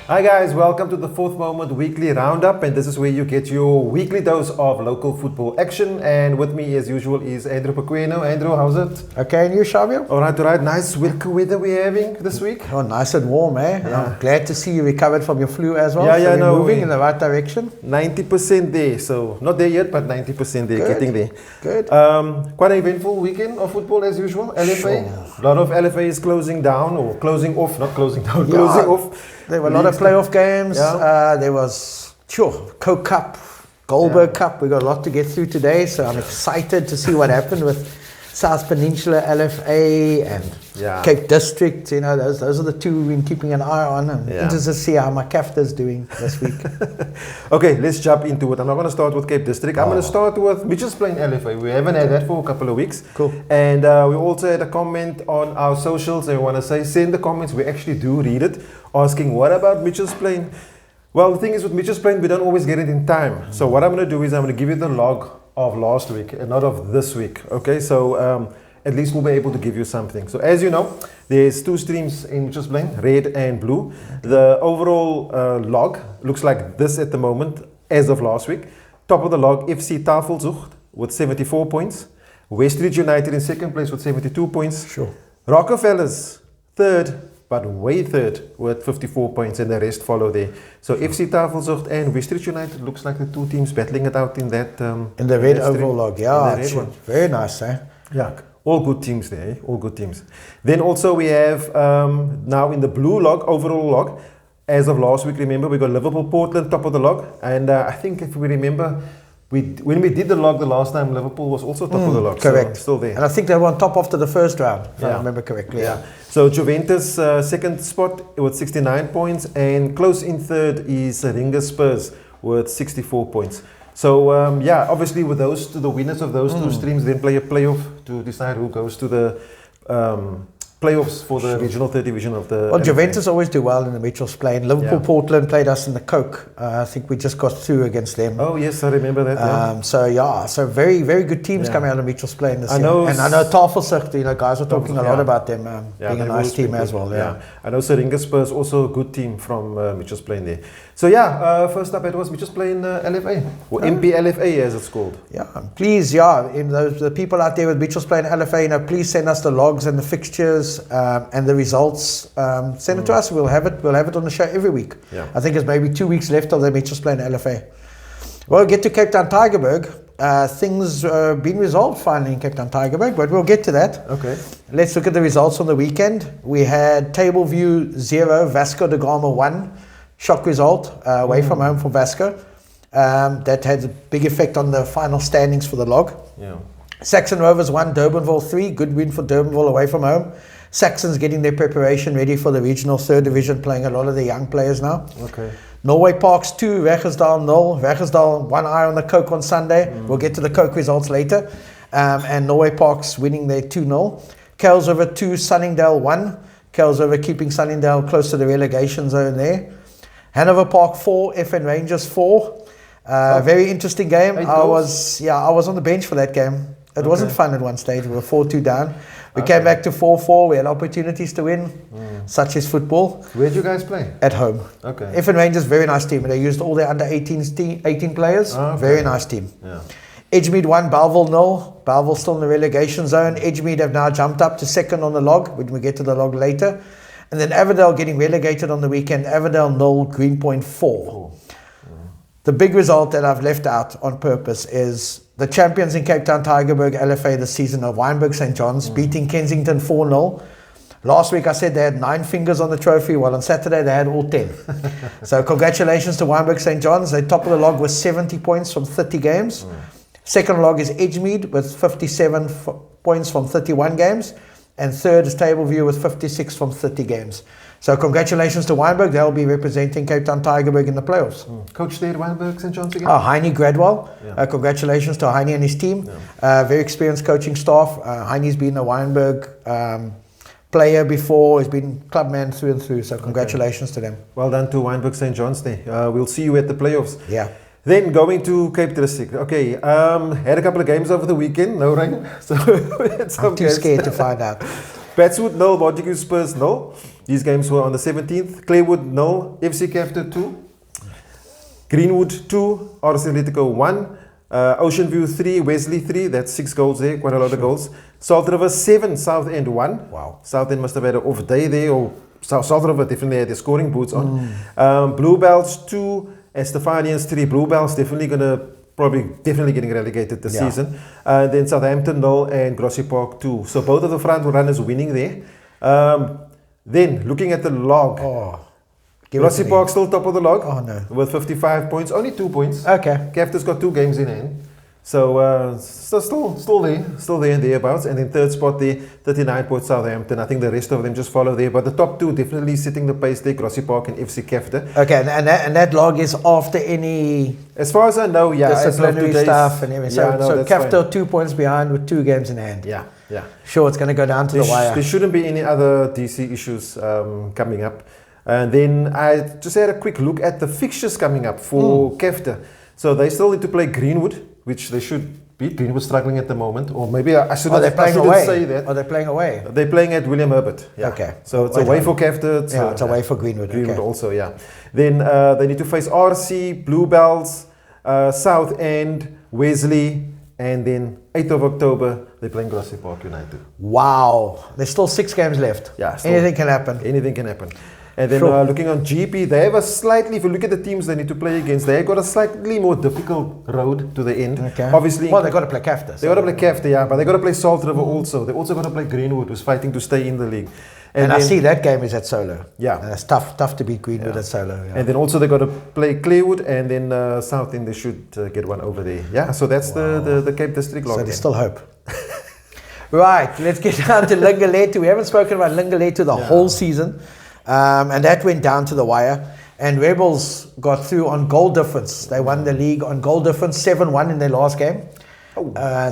Hi guys, welcome to the Fourth Moment Weekly Roundup, and this is where you get your weekly dose of local football action. And with me as usual is Andrew Pequeno. Andrew, how's it? Okay, and you, Shamiel? Alright. Nice winter weather we're having this week. Oh, nice and warm, eh? Yeah. I'm glad to see you recovered from your flu as well. Yeah, so we're moving in the right direction. 90% there, so not there yet, but 90% there, getting there. Good. Quite an eventful weekend of football as usual. LFA. Sure. A lot of LFA is closing down or closing off, not closing down, closing off. There were a lot of playoff games. Yeah. There was, Coke Cup, Goldberg Cup. We got a lot to get through today, so I'm excited to see what happened with South Peninsula LFA and Cape District. You know, those are the two we've been keeping an eye on. I'm interested to see how my CAFTA's doing this week. Okay, let's jump into it. I'm not going to start with Cape District. I'm going to start with Mitchell's playing LFA. We haven't had that for a couple of weeks. Cool. And we also had a comment on our socials. I want to say, send the comments. We actually do read it, asking, what about Mitchell's playing? Well, the thing is with Mitchell's playing, we don't always get it in time. So what I'm going to do is I'm going to give you the log of last week and not of this week. Okay, so at least we'll be able to give you something. So as you know, there's two streams in Mitchell's playing, red and blue. The overall log looks like this at the moment as of last week. Top of the log, FC Tafelzucht with 74 points. Westridge United in second place with 72 points. Sure. Rockefellers third, but way third with 54 points, and the rest follow there. So FC Tafelzucht and Westridge United looks like the two teams battling it out in that in the red overall log, very nice, eh? Yeah, all good teams there, eh? All good teams. Then also we have now in the blue log, overall log, as of last week, remember we got Liverpool Portland top of the log, and I think if we remember, when we did the log the last time, Liverpool was also top of the log. Correct. So still there. And I think they were on top after the first round, if I remember correctly. Yeah. So Juventus second spot with 69 points, and close in third is Ringa Spurs with 64 points. So obviously with those two, the winners of those two streams then play a playoff to decide who goes to the playoffs for the regional third division of the. Well, Juventus always do well in the Mitchell's playing. Liverpool Portland played us in the Coke. I think we just got through against them. Oh yes, I remember that. So very, very good teams coming out of Mitchell's playing this year. And I know Tafelzucht, guys are talking a lot about them being a nice team as well. Yeah. I know Ringa Spurs also a good team from Mitchell's playing there. So first up it was Mitchell's playing LFA or MP LFA as it's called. Yeah, please, the people out there with Mitchell's playing LFA, please send us the logs and the fixtures and the results. Send it to us. We'll have it on the show every week. Yeah. I think there's maybe 2 weeks left of the Mitchell's playing LFA. Well, get to Cape Town Tigerberg. Things been resolved finally in Cape Town Tigerberg, but we'll get to that. Okay. Let's look at the results on the weekend. We had Table View 0, Vasco da Gama 1. Shock result away from home for Vasco. That had a big effect on the final standings for the log. Yeah. Saxon Rovers 1, Durbanville 3. Good win for Durbanville away from home. Saxons getting their preparation ready for the regional third division, playing a lot of the young players now. Okay. Norway Parks 2, Wegersdal 0. Wegersdal 1 eye on the Coke on Sunday. We'll get to the Coke results later. And Norway Parks winning their 2-0. Kuilsriver 2, Sunningdale 1. Kuilsriver keeping Sunningdale close to the relegation zone there. Hanover Park 4, FN Rangers 4. Very interesting game. I was on the bench for that game. It wasn't fun at one stage. We were 4-2 down. We came back to 4-4. We had opportunities to win. Such is football. Where did you guys play? At home. Okay. FN Rangers, very nice team. They used all their under 18 players. Very nice team. Yeah. Edgemead 1, Belleville 0. Belleville still in the relegation zone. Edgemead have now jumped up to second on the log, when we get to the log later. And then Averdale getting relegated on the weekend. Averdale 0, Greenpoint 4. The big result that I've left out on purpose is the champions in Cape Town Tigerberg LFA this season of Wynberg St. John's beating Kensington 4-0. Last week I said they had 9 fingers on the trophy. Well, on Saturday they had all 10. So congratulations to Wynberg St. John's. They're top of the log with 70 points from 30 games. Second log is Edgemead with 57 points from 31 games. And third is Tableview with 56 from 30 games. So congratulations to Wynberg. They'll be representing Cape Town Tigerberg in the playoffs. Coach there at Wynberg St. John's again? Heine Gradwell. Congratulations to Heine and his team. Very experienced coaching staff. Heine's been a Wynberg player before. He's been clubman through and through. So congratulations to them. Well done to Wynberg St. John's there. We'll see you at the playoffs. Yeah. Then going to Cape District. Okay, had a couple of games over the weekend, no rain. So I'm too scared to find out. Batswood 0, Barbecue Spurs 0. These games were on the 17th. Claywood 0, FC Capita 2. Greenwood 2, RC Atletico 1. Ocean View 3, Wesley 3. That's 6 goals there, quite a lot of goals. Salt River 7, Southend 1. Wow. Southend must have had an off day there, or Salt River definitely had their scoring boots on. Bluebells 2, Estefanians 3. Bluebells definitely definitely getting relegated this season. Then Southampton 0 and Grassy Park 2. So both of the front runners winning there. Then looking at the log. Grassy Park still top of the log with 55 points. Only 2 points. Okay. Cafta's got 2 games in hand. So still there and thereabouts. And then third spot there, 39 points Southampton. I think the rest of them just follow there. But the top 2 definitely setting the pace there, Grassy Park and FC Cafta. Okay, and that log is after any... As far as I know, disciplinary stuff and everything. So Cafta 2 points behind with 2 games in hand. Yeah. Sure, it's going to go down to the wire. There shouldn't be any other DC issues coming up. And then I just had a quick look at the fixtures coming up for Cafta. So they still need to play Greenwood, which they should beat. Greenwood struggling at the moment. Or maybe I shouldn't say that. Are they playing away? They're playing at William Herbert. Yeah. Okay. So it's away for Cafta. It's away for Greenwood. Greenwood also, yeah. Then they need to face RC, Bluebells, South End, Wesley, and then 8th of October, they're playing Grassy Park United. Wow. There's still 6 games left. Yeah. Anything can happen. Anything can happen. And then looking on GP, they have a slightly, if you look at the teams they need to play against, they've got a slightly more difficult road to the end. Okay. Obviously, they've got to play Cafta. They've got to play Cafta, yeah, but they've got to play Salt River also. They've also got to play Greenwood, who's fighting to stay in the league. And I see that game is at Solo. Yeah. And it's tough to beat Greenwood at Solo. Yeah. And then also they've got to play Claywood, and then South End, they should get one over there. Yeah, so that's the Cape District log. So there's still hope. Right, let's get down to Lingaletu. We haven't spoken about Lingaletu the whole season. And that went down to the wire. And Rebels got through on goal difference. They won the league on goal difference, 7-1 in their last game.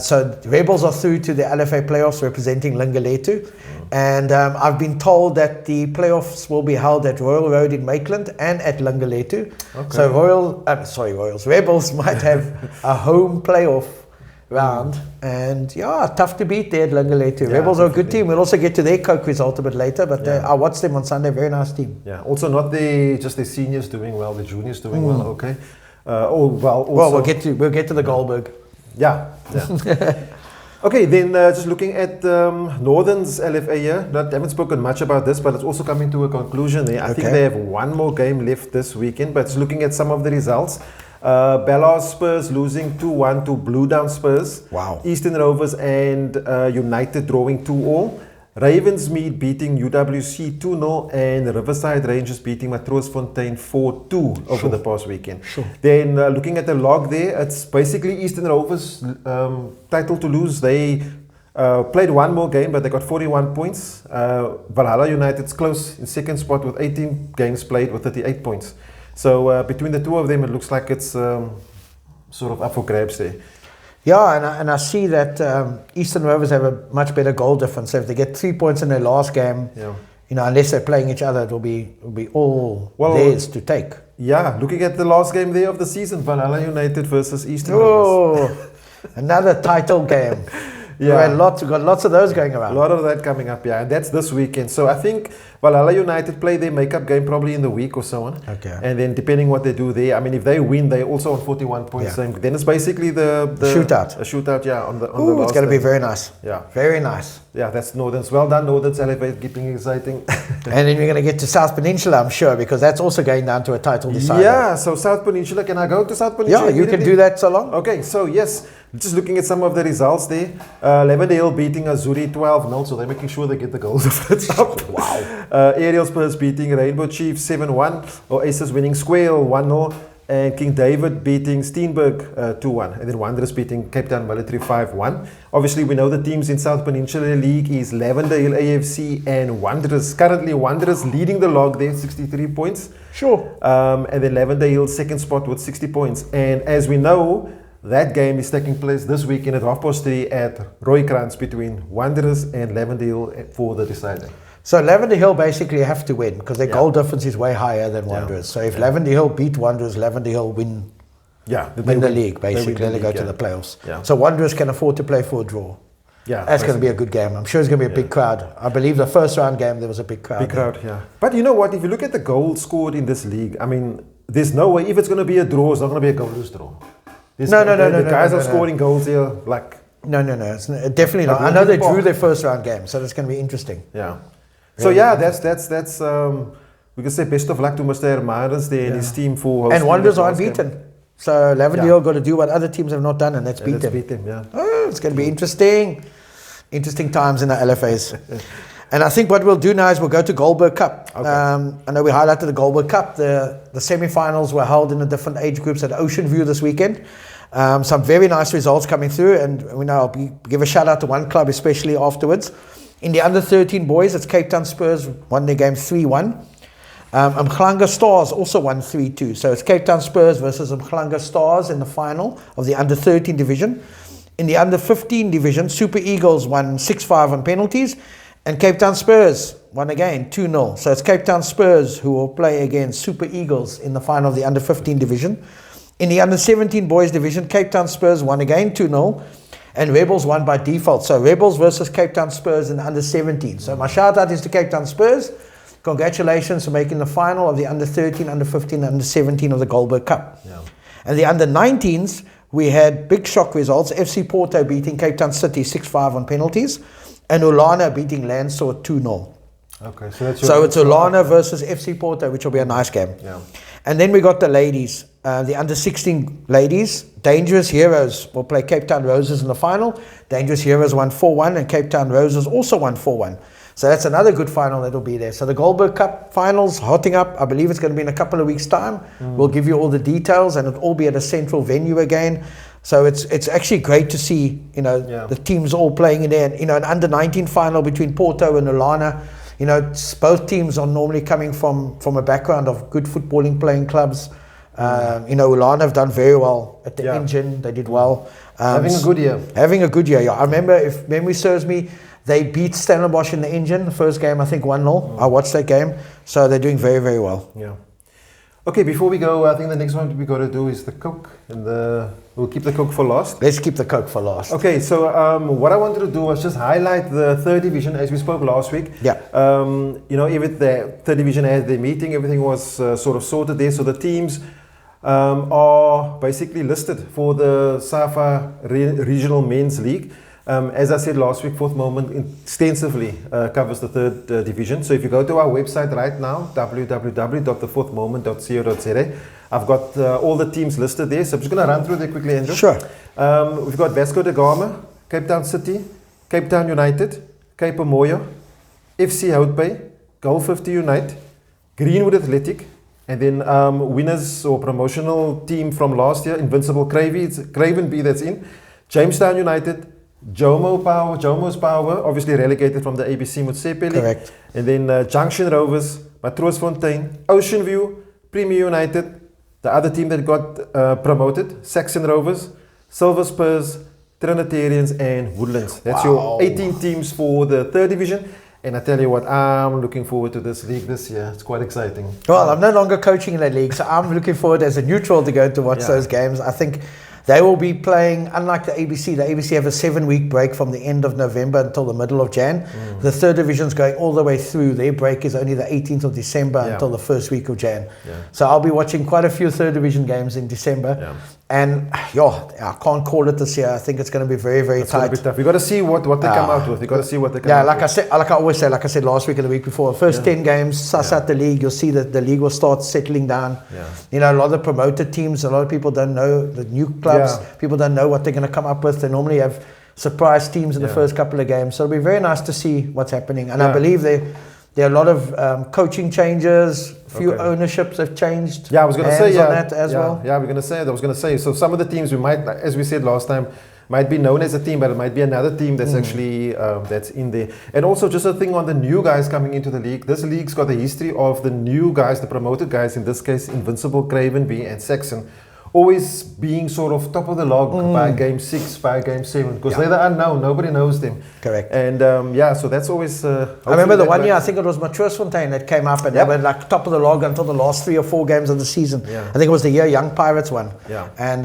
So Rebels are through to the LFA playoffs representing Lingaletu. And I've been told that the playoffs will be held at Royal Road in Maitland and at Lingaletu. Okay. So Rebels might have a home playoff round, and tough to beat there at Lingaletu. Rebels are a good team. We'll also get to their Coke result a bit later, but I watched them on Sunday. Very nice team. Yeah, also not just the seniors doing well, the juniors doing well. Okay. We'll get to the Goldberg. Yeah. Okay, then just looking at Northern's LFA here, haven't spoken much about this, but it's also coming to a conclusion there. I think they have one more game left this weekend, but just looking at some of the results. Ballard Spurs losing 2-1 to Blue Down Spurs. Wow. Eastern Rovers and United drawing 2-2. Ravensmead beating UWC 2-0 and Riverside Rangers beating Matroosfontein 4-2 over the past weekend. Then looking at the log there, it's basically Eastern Rovers title to lose. They played one more game, but they got 41 points. Valhalla United's close in second spot with 18 games played with 38 points. So between the two of them, it looks like it's sort of up for grabs there. Yeah, and I see that Eastern Rovers have a much better goal difference. So if they get 3 points in their last game, unless they're playing each other, it will be all theirs to take. Yeah, looking at the last game there of the season, Valhalla United versus Eastern Rovers. Another title game. Yeah, we've got lots of those going around. A lot of that coming up, and that's this weekend. So I think Valhalla United play their makeup game probably in the week or so on. Okay. And then depending what they do there, I mean, if they win, they're also on 41 points. Yeah. Then it's basically the shootout. A shootout, on the last it's going to be very nice. Yeah. Very nice. Yeah, that's Northern's. Well done, Northern's LFA, keeping it exciting. And then we're going to get to South Peninsula, I'm sure, because that's also going down to a title decider. Yeah, so South Peninsula. Can I go to South Peninsula? Yeah, you can do that so long. Okay, so yes. Just looking at some of the results there, Lavender Hill beating Azuri 12-0, so they're making sure they get the goals of the top. Wow. Aerial Spurs beating Rainbow Chiefs 7-1, Oasis winning Squale 1-0, and King David beating Steenberg 2-1, and then Wanderers beating Cape Town Military 5-1. Obviously, we know the teams in South Peninsula League is Lavender Hill AFC and Wanderers. Currently, Wanderers leading the log there, 63 points. Sure. And then Lavender Hill second spot with 60 points. And as we know, that game is taking place this weekend at 3:30 at Rooikrans between Wanderers and Lavender Hill for the decider. So Lavender Hill basically have to win because their goal difference is way higher than Wanderers. So if Lavender Hill beat Wanderers, Lavender Hill win the league basically. They go to the playoffs. Yeah. So Wanderers can afford to play for a draw. Yeah, That's going to be a good game. I'm sure it's going to be a big crowd. I believe the first round game, there was a big crowd. Big crowd, yeah. But you know what? If you look at the goals scored in this league, I mean, there's no way, if it's going to be a draw, it's not going to be a goalless draw. The guys are scoring goals here, like... No. It's definitely not. I know they drew their first round game, so that's going to be interesting. Yeah. So yeah, that's we can say best of luck to Mr. Hermanus there and his team for hosting. And Wanderers are unbeaten. Game. So Lavender Hill got to do what other teams have not done, and that's beat them. Yeah. Oh, it's going to be interesting. Interesting times in the LFAs. And I think what we'll do now is we'll go to Goldberg Cup. Okay. I know we highlighted the Goldberg Cup. The semi-finals were held in the different age groups at Ocean View this weekend. Some very nice results coming through, and we know I'll give a shout out to one club especially afterwards. In the under 13 boys, it's Cape Town Spurs won their game 3-1. Kalanga Stars also won 3-2. So it's Cape Town Spurs versus Kalanga Stars in the final of the under 13 division. In the under 15 division, Super Eagles won 6-5 on penalties, and Cape Town Spurs won again 2-0. So it's Cape Town Spurs who will play against Super Eagles in the final of the under 15 division. In the under 17 boys division, Cape Town Spurs won again 2-0, and Rebels won by default. So Rebels versus Cape Town Spurs in the under 17. So my shout out is to Cape Town Spurs. Congratulations for making the final of the under 13, under 15, under 17 of the Goldberg Cup. Yeah. And the under 19s, we had big shock results. FC Porto beating Cape Town City 6-5 on penalties, and Ulana beating Landsaw 2-0. Okay, so it's Ulana versus FC Porto, which will be a nice game. Yeah. And then we got the ladies, the under 16 ladies. Dangerous Heroes will play Cape Town Roses in the final. Dangerous Heroes won 4-1, and Cape Town Roses also won 4-1. So that's another good final that will be there. So the Goldberg Cup finals hotting up. I believe it's going to be in a couple of weeks' time. We'll give you all the details, and it'll all be at a central venue again. So it's actually great to see, the teams all playing in there. And, an under 19 final between Porto and Ulana. Both teams are normally coming from a background of good footballing playing clubs. Ulana have done very well at the engine. They did well. Having a good year. Having a good year, yeah. I remember, if memory serves me, they beat Stellenbosch in the engine. The first game, I think 1-0. I watched that game. So they're doing very, very well. Yeah. Okay, before we go, I think the next one we got to do is the Coke. And we'll keep the Coke for last. Let's keep the Coke for last. Okay, so what I wanted to do was just highlight the third division as we spoke last week. Yeah. Even the third division had their meeting, everything was sort of sorted there. So the teams are basically listed for the SAFA Regional Men's League. As I said last week, Fourth Moment extensively covers the third division. So if you go to our website right now, www.thefourthmoment.co.za, I've got all the teams listed there. So I'm just going to run through them quickly, Andrew. Sure. We've got Vasco da Gama, Cape Town City, Cape Town United, Cape Moya, FC Hout Bay, Goal 50 Unite, Greenwood Athletic, and then winners or promotional team from last year, Invincible Craven B that's in, Jamestown United, Jomo's Power, obviously relegated from the ABC Motsepe League. Correct. And then Junction Rovers, Matroosfontein, Ocean View, Premier United, the other team that got promoted, Saxon Rovers, Silver Spurs, Trinitarians, and Woodlands. That's your 18 teams for the third division. And I tell you what, I'm looking forward to this league this year. It's quite exciting. Well, I'm no longer coaching in that league, so I'm looking forward as a neutral to go to watch those games. I think they will be playing, unlike the ABC have a 7-week break from the end of November until the middle of Jan. The third division's going all the way through. Their break is only the 18th of December until the first week of Jan. So I'll be watching quite a few third division games in December. And I can't call it this year. I think it's going to be very, very tight. It's tough. You got to see what they come out with. You got to see what they come out with. Like I always say, like I said last week and the week before, the first 10 games, suss out the league. You'll see that the league will start settling down. A lot of the promoted teams, a lot of people don't know, the new clubs, people don't know what they're going to come up with. They normally have surprise teams in the first couple of games. So it'll be very nice to see what's happening. And I believe there are a lot of coaching changes. Few ownerships have changed. Yeah, I was going to say on that as well. Yeah, we're going to say. I was going to say. So some of the teams we might, as we said last time, might be known as a team, but it might be another team that's actually that's in there. And also just a thing on the new guys coming into the league. This league's got a history of the new guys, the promoted guys. In this case, Invincible, Craven B, and Saxon, always being sort of top of the log by game 6, by game 7, because they're the unknown. Nobody knows them. Correct. And so that's always. I remember the one year, I think it was Matruisfontein that came up and they were like top of the log until the last 3 or 4 games of the season. Yeah. I think it was the year Young Pirates won. Yeah. And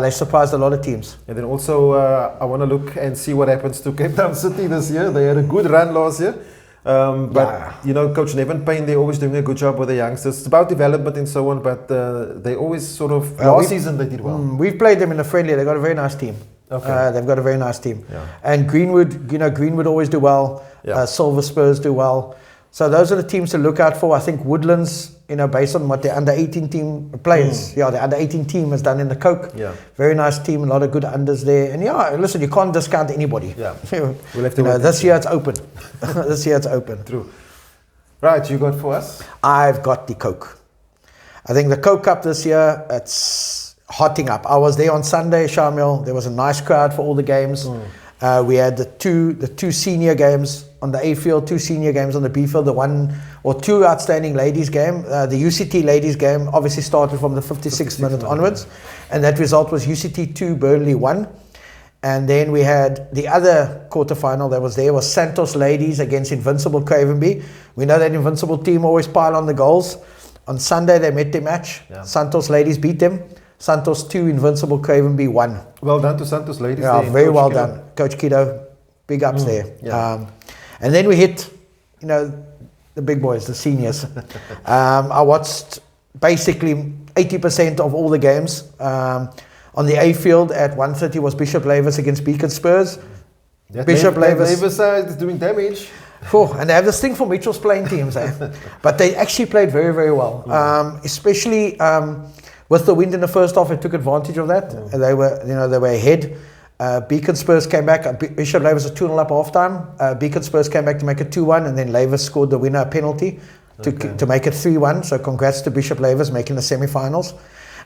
they surprised a lot of teams. And then also, I want to look and see what happens to Cape Town City this year. They had a good run last year. Coach Nevin Payne, they're always doing a good job with the youngsters. It's about development and so on, but they always sort of, last season they did well. We've played them in a friendly, they've got a very nice team. Okay. They've got a very nice team. Yeah. And Greenwood always do well. Yeah. Silver Spurs do well. So those are the teams to look out for. I think Woodlands, based on what the under 18 team plays, the under 18 team has done in the Coke. Yeah. Very nice team, a lot of good unders there. And listen, you can't discount anybody. Yeah. We'll have to this year it's open. This year it's open. True. Right, you got for us? I've got the Coke. I think the Coke Cup this year, it's hotting up. I was there on Sunday, Shamiel. There was a nice crowd for all the games. We had the two senior games on the A field, 2 senior games on the B field, the 1 or 2 outstanding ladies game. The UCT ladies game obviously started from the 56th minute onwards, and that result was UCT 2, Burnley 1. And then we had the other quarterfinal that was there was Santos ladies against Invincible Cravenby. We know that Invincible team always pile on the goals. On Sunday they met their match. Yeah. Santos ladies beat them. Santos 2, Invincible Cravenby 1. Well done to Santos ladies. Yeah, very well done. Coach Kido, big ups there. Yeah. And then we hit, the big boys, the seniors. I watched basically 80% of all the games. On the A field at 1:30 was Bishop Lavis against Beacon Spurs. Bishop Lavis is doing damage. And they have this thing for Mitchell's playing teams, but they actually played very, very well. Especially with the wind in the first half, they took advantage of that. And they were ahead. Beacon Spurs came back. Bishop Lavis was 2-0 up half time. Beacon Spurs came back to make it 2-1, and then Lavis scored the winner penalty to make it 3-1. So congrats to Bishop Lavis making the semi-finals.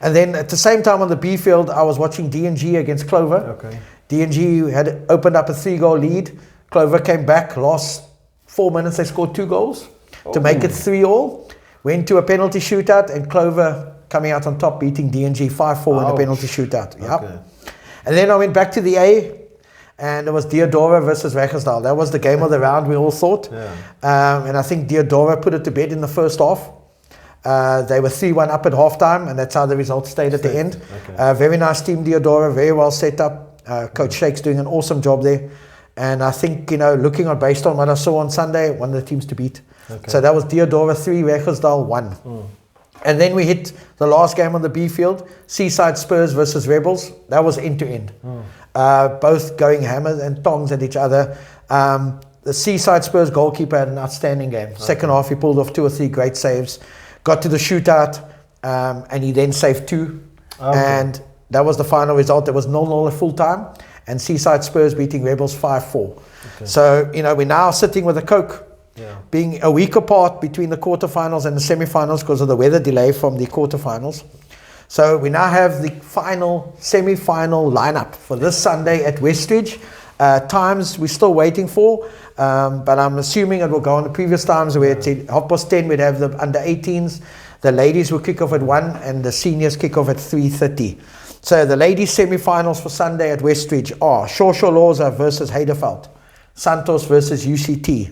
And then at the same time on the B field, I was watching D&G against Clover. Okay. D&G had opened up a 3-goal lead. Clover came back, last 4 minutes they scored 2 goals to make it 3-all. Went to a penalty shootout, and Clover coming out on top, beating D&G 5-4 in a penalty shootout. Yep. Okay. And then I went back to the A, and it was Deodora versus Rechtersdal. That was the game of the round, we all thought. Yeah. And I think Deodora put it to bed in the first half. They were 3-1 up at halftime, and that's how the result stayed at the end. Okay. Very nice team, Deodora, very well set up. Coach Shake's doing an awesome job there. And I think, looking on based on what I saw on Sunday, one of the teams to beat. Okay. So that was Deodora 3, Rechtersdal 1. And then we hit the last game on the B field, Seaside Spurs versus Rebels. That was end to end. Both going hammers and tongs at each other. The Seaside Spurs goalkeeper had an outstanding game. Okay. Second half, he pulled off 2 or 3 great saves. Got to the shootout, and he then saved 2. Okay. And that was the final result. There was 0-0 at full time, and Seaside Spurs beating Rebels 5-4. Okay. So, we're now sitting with a Coke, being a week apart between the quarterfinals and the semi-finals because of the weather delay from the quarterfinals. So we now have the final semi-final lineup for this Sunday at Westridge. Times we're still waiting for, but I'm assuming it will go on the previous times where it's 10:30 we'd have the under 18s. The ladies will kick off at 1 and the seniors kick off at 3:30. So the ladies semi-finals for Sunday at Westridge are Shosha versus Heiderveld, Santos versus UCT.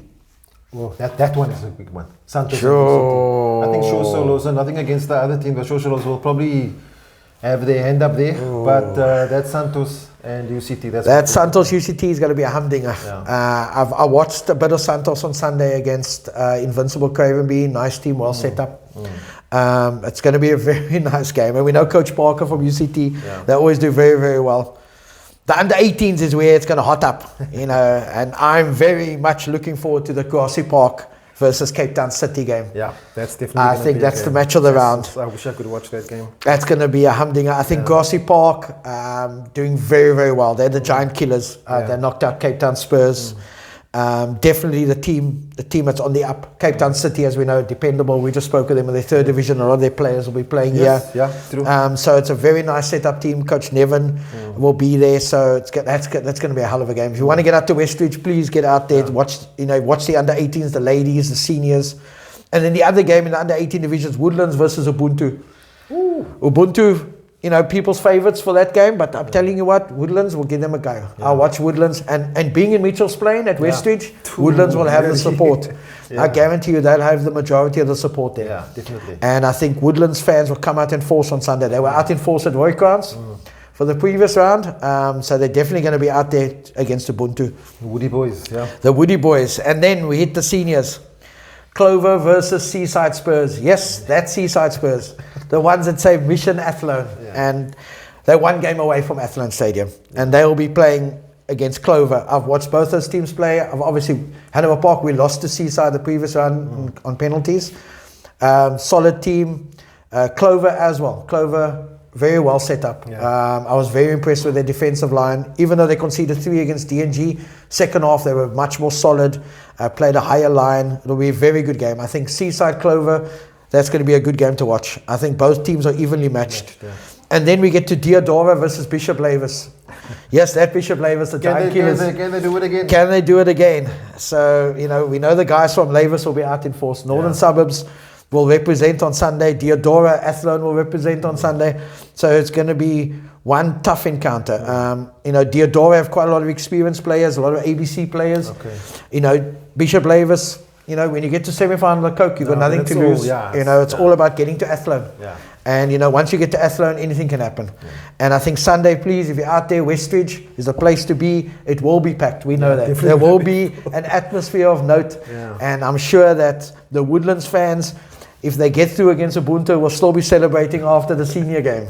Well, that one is a big one. Santos and UCT. I think Shosha, nothing against the other team, but Shosha will probably have their hand up there. But that's Santos and UCT. That Santos UCT is going to be a humdinger. Yeah. I watched a bit of Santos on Sunday against Invincible Cravenby. Nice team, well set up. It's going to be a very nice game. And we know Coach Parker from UCT. Yeah. They always do very, very well. The under 18s is where it's going to hot up, and I'm very much looking forward to the Grassy Park versus Cape Town City game. Yeah, that's definitely. I think that's the match of the round. I wish I could watch that game. That's going to be a humdinger. I think Grassy Park doing very, very well. They're the giant killers. They knocked out Cape Town Spurs. Definitely the team that's on the up. Cape Town City, as we know, dependable. We just spoke with them in their 3rd division. A lot of their players will be playing here. Yeah, true. So it's a very nice set-up team. Coach Nevin will be there. So that's going to be a hell of a game. If you want to get out to Westridge, please get out there. Watch the under 18s, the ladies, the seniors, and then the other game in the under 18 divisions, Woodlands versus Ubuntu. Ooh. Ubuntu people's favourites for that game, but I'm telling you what, Woodlands will give them a go. Yeah. I'll watch Woodlands, and being in Mitchell's Plain at Westridge, Woodlands will have the support. I guarantee you they'll have the majority of the support there. Yeah, definitely. And I think Woodlands fans will come out in force on Sunday. They were out in force at Roykrans for the previous round, so they're definitely going to be out there against Ubuntu. Woody Boys, yeah. The Woody Boys. And then we hit the seniors. Clover versus Seaside Spurs. Yes, that's Seaside Spurs. The ones that say Mission Athlone. Yeah. And they're one game away from Athlone Stadium. And they will be playing against Clover. I've watched both those teams play. Obviously, Hanover Park, we lost to Seaside the previous round on penalties. Solid team. Clover as well. Clover, very well set up. Yeah. I was very impressed with their defensive line. Even though they conceded 3 against DNG, second half they were much more solid, played a higher line. It'll be a very good game. I think Seaside Clover, that's going to be a good game to watch. I think both teams are evenly matched. Yeah. And then we get to Deodora versus Bishop Lavis. Yes, that Bishop Lavis, the Giant Killers. Can they do it again? Can they do it again? So, we know the guys from Lavis will be out in force. Northern Suburbs will represent on Sunday. Deodora, Athlone will represent on Sunday. So it's going to be one tough encounter. Deodora have quite a lot of experienced players, a lot of ABC players. Okay. Bishop Lavis, when you get to semi-final of Coke, you've got nothing to lose. It's all about getting to Athlone. Yeah. And, once you get to Athlone, anything can happen. Yeah. And I think Sunday, please, if you're out there, Westridge is a place to be. It will be packed. We know that. There will be an atmosphere of note. Yeah. And I'm sure that the Woodlands fans, if they get through against Ubuntu, will still be celebrating after the senior game.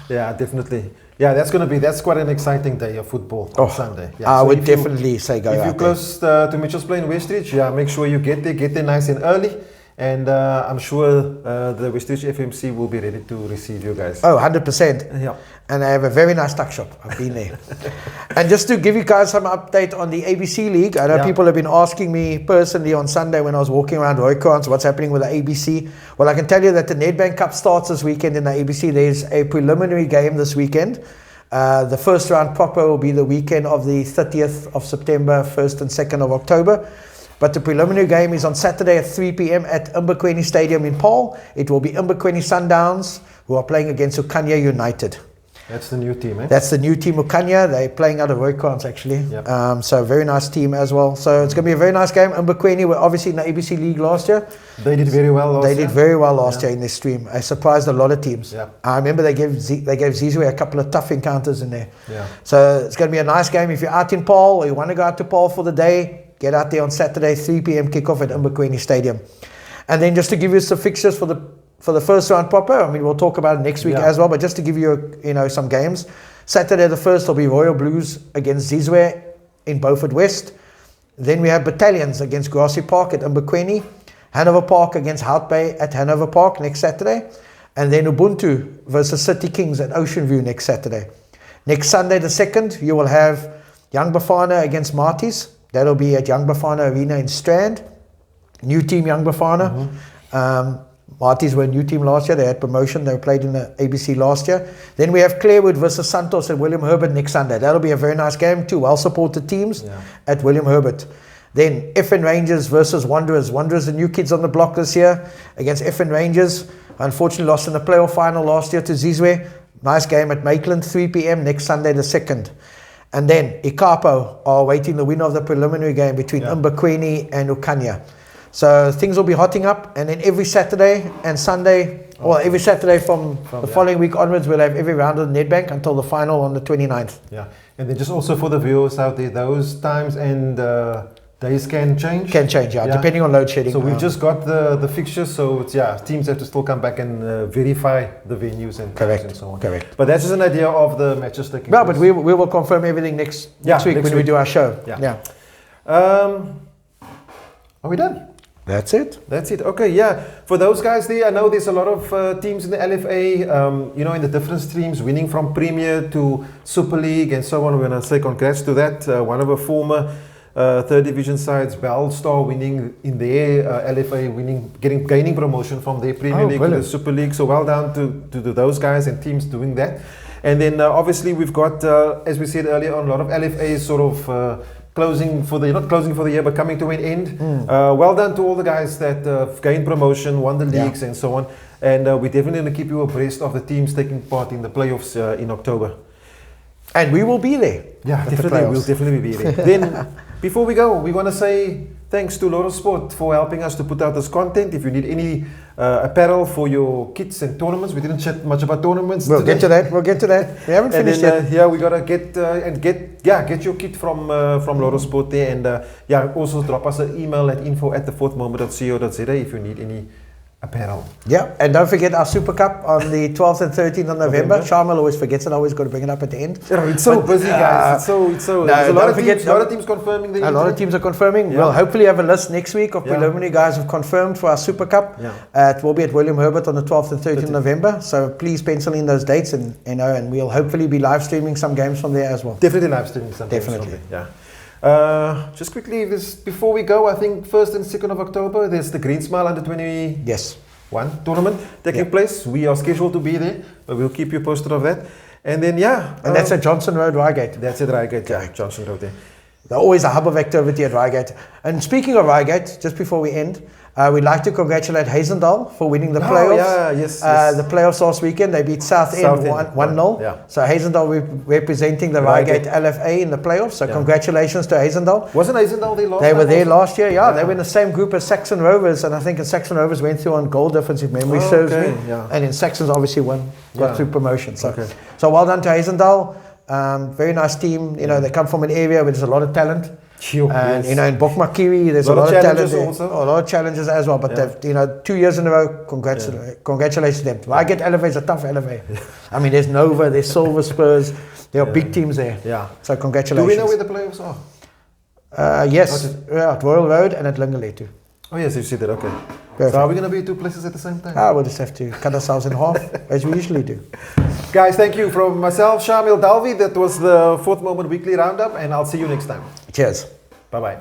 Yeah, definitely. Yeah, that's quite an exciting day of football on Sunday. Yeah, I would definitely say go out there. If you're close to Mitchell's Plain, Westridge, make sure you get there nice and early. And I'm sure the Westridge FMC will be ready to receive you guys. Oh, 100%. Yeah. And I have a very nice tuck shop. I've been there. And just to give you guys some update on the ABC League, I know people have been asking me personally on Sunday when I was walking around Roykrans, what's happening with the ABC. Well, I can tell you that the Nedbank Cup starts this weekend in the ABC. There's a preliminary game this weekend. The first round proper will be the weekend of the 30th of September, 1st and 2nd of October. But the preliminary game is on Saturday at 3 p.m. at Pequeno Stadium in Paarl. It will be Pequeno Sundowns, who are playing against Ukanya United. That's the new team, eh? That's the new team, Ukanya. They're playing out of Roykrans, actually. Yep. So a very nice team as well. So it's going to be a very nice game. Pequeno were obviously in the ABC League last year. They did very well last year. They did very well last year in this stream. I surprised a lot of teams. Yep. I remember they gave Zizwe a couple of tough encounters in there. Yeah. So it's going to be a nice game. If you're out in Paarl or you want to go out to Paarl for the day, get out there on Saturday, 3 p.m. kickoff at Pequeno Stadium. And then just to give you some fixtures for the first round proper, I mean, we'll talk about it next week as well, but just to give you, some games. Saturday the 1st will be Royal Blues against Zizwe in Beaufort West. Then we have Battalions against Grassy Park at Pequeno. Hanover Park against Hout Bay at Hanover Park next Saturday. And then Ubuntu versus City Kings at Ocean View next Saturday. Next Sunday the 2nd, you will have Young Bafana against Marties. That'll be at Young Bafana Arena in Strand. New team Young Bafana. Marties were a new team last year. They had promotion. They played in the ABC last year. Then we have Clarewood versus Santos at William Herbert next Sunday. That'll be a very nice game. 2 well-supported teams at William Herbert. Then FN Rangers versus Wanderers. Wanderers, the new kids on the block this year against FN Rangers. Unfortunately lost in the playoff final last year to Zizwe. Nice game at Maitland, 3 p.m. next Sunday the 2nd. And then Ikapo are awaiting the winner of the preliminary game between Pequeno and Ukanya. So things will be hotting up, and then every Saturday and Sunday, every Saturday from the following week onwards, we'll have every round of the Nedbank until the final on the 29th. Yeah, and then just also for the viewers out there, those times and days can change? Can change, depending on load shedding. So we've just got the fixtures, so it's, teams have to still come back and verify the venues and times and so on. Correct. But that's just an idea of the matches taking place. But we will confirm everything next week when we do our show. Are we done? That's it. That's it. Okay, For those guys there, I know there's a lot of teams in the LFA, in the different streams, winning from Premier to Super League and so on. We're going to say congrats to that. One of our former third division sides, Bellstar, winning in their LFA, gaining promotion from their Premier League to the Super League. So well done to those guys and teams doing that. And then obviously we've got, as we said earlier on, a lot of LFAs sort of closing for the, not closing for the year, but coming to an end. Well done to all the guys that gained promotion, won the leagues and so on. And we're definitely going to keep you abreast of the teams taking part in the playoffs in October. And we will be there. Yeah, definitely. We'll definitely be there. Then, before we go, we want to say thanks to Loro Sport for helping us to put out this content. If you need any apparel for your kits and tournaments, we didn't chat much about tournaments. We'll get to that. We'll get to that. We haven't finished yet. Yeah, we gotta get get your kit from Loro Sport there, and also drop us an email at info@thefourthmoment.co.za if you need any apparel. Yeah, and don't forget our Super Cup on the 12th and 13th of November. Shamiel always forgets it. I always got to bring it up at the end. Yeah, it's so busy, guys. It's so. There's a lot of teams confirming. A lot of teams are confirming. Yeah. We'll hopefully have a list next week of preliminary guys who've confirmed for our Super Cup. Yeah. It will be at William Herbert on the 12th and 13th of November. So please pencil in those dates, and we'll hopefully be live streaming some games from there as well. Definitely live streaming some games from there. Yeah. Just quickly, before we go, I think 1st and 2nd of October, there's the Green Smile Under 21 tournament taking place. We are scheduled to be there, but we'll keep you posted of that. And then, and that's at Johnson Road, Reigate. That's at Reigate, Johnson Road there. They're always a hub of activity at Reigate. And speaking of Reigate, just before we end, we'd like to congratulate Hazendal for winning the playoffs. Yes. The playoffs last weekend, they beat Southend 1-0. Yeah. So Hazendal representing the Reigate LFA in the playoffs. So congratulations to Hazendal. Wasn't Hazendal there last year? They were there last year, They were in the same group as Saxon Rovers, and I think Saxon Rovers went through on goal difference, if memory serves me. Yeah. And then Saxons obviously got through promotion. So well done to Hazendal. Very nice team. They come from an area where there's a lot of talent. And in Bokmakiri, there's a lot of talent there. A lot of challenges as well. But they've 2 years in a row. Congratulations to them. Reigate LFA is a tough LFA. I mean, there's Nova, there's Silver Spurs. There are big teams there. Yeah. So congratulations. Do we know where the playoffs are? Yes, at Royal Road and at Lingaletu. Oh yes, you see that. Okay. Perfect. So are we going to be at two places at the same time? We'll just have to cut ourselves in half, as we usually do. Guys, thank you from myself, Shamiel, Dulvie. That was the Fourth Moment Weekly Roundup, and I'll see you next time. Cheers. Bye-bye.